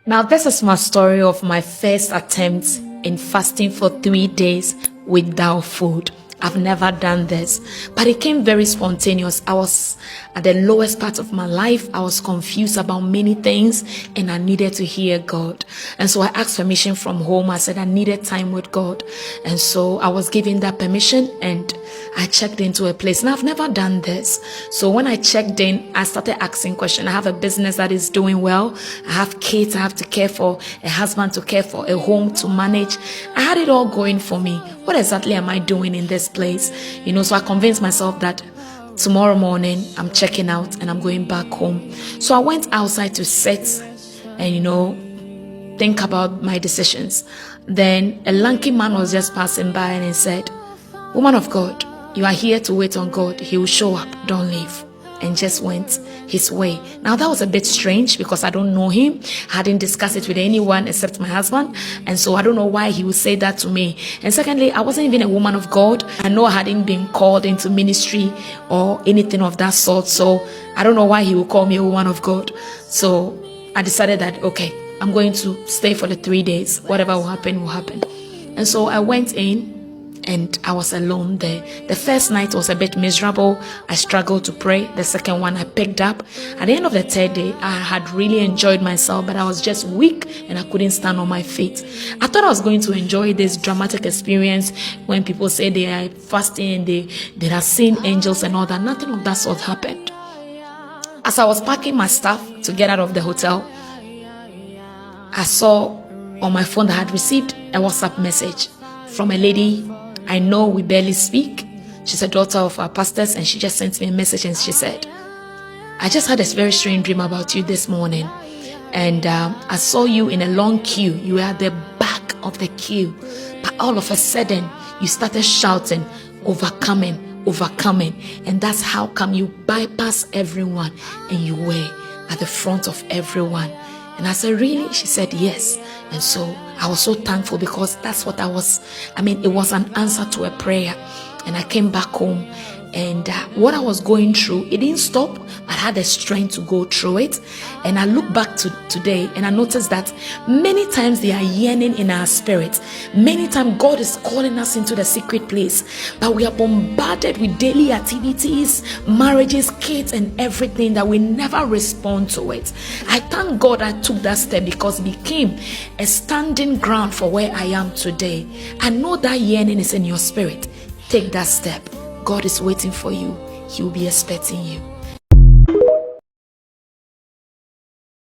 Now, this is my story of my first attempt in fasting for 3 days without food. I've never done this, but it came very spontaneous. I was at the lowest part of my life. I was confused about many things and I needed to hear God. And so I asked permission from home. I said I needed time with God. And so I was given that permission and I checked into a place. Now I've never done this. So when I checked in, I started asking questions. I have a business that is doing well. I have kids I have to care for, a husband to care for, a home to manage. I had it all going for me. What exactly am I doing in this place? So I convinced myself that tomorrow morning I'm checking out and I'm going back home. So I went outside to sit and think about my decisions. Then a lanky man was just passing by and he said, "Woman of God, you are here to wait on God. He will show up. Don't leave." And just went his way. Now that was a bit strange because I don't know him. I hadn't discussed it with anyone except my husband. And so I don't know why he would say that to me. And secondly, I wasn't even a woman of God. I know I hadn't been called into ministry or anything of that sort. So I don't know why he would call me a woman of God. So I decided that, okay, I'm going to stay for the 3 days. Whatever will happen, will happen. And so I went in. And I was alone there. The first night was a bit miserable. I struggled to pray. The second one I picked up. At the end of the third day, I had really enjoyed myself, but I was just weak and I couldn't stand on my feet. I thought I was going to enjoy this dramatic experience when people say they are fasting and they are seeing angels and all that. Nothing of that sort happened. As I was packing my stuff to get out of the hotel, I saw on my phone that I had received a WhatsApp message from a lady I know we barely speak. She's a daughter of our pastors, and she just sent me a message and she said, "I just had a very strange dream about you this morning, and I saw you in a long queue. You were at the back of the queue, but all of a sudden you started shouting, 'Overcoming, overcoming.' And that's how come you bypass everyone and you were at the front of everyone." And I said, "Really?" She said, "Yes." And so I was so thankful because that's what it was an answer to a prayer. And I came back home and what I was going through, it didn't stop. I had the strength to go through it. And I look back to today and I noticed that many times they are yearning in our spirit. Many times God is calling us into the secret place, but we are bombarded with daily activities, marriages, kids, and everything that we never respond to it. I thank God I took that step because it became a standing ground for where I am today. I know that yearning is in your spirit. Take that step. God is waiting for you. He will be expecting you.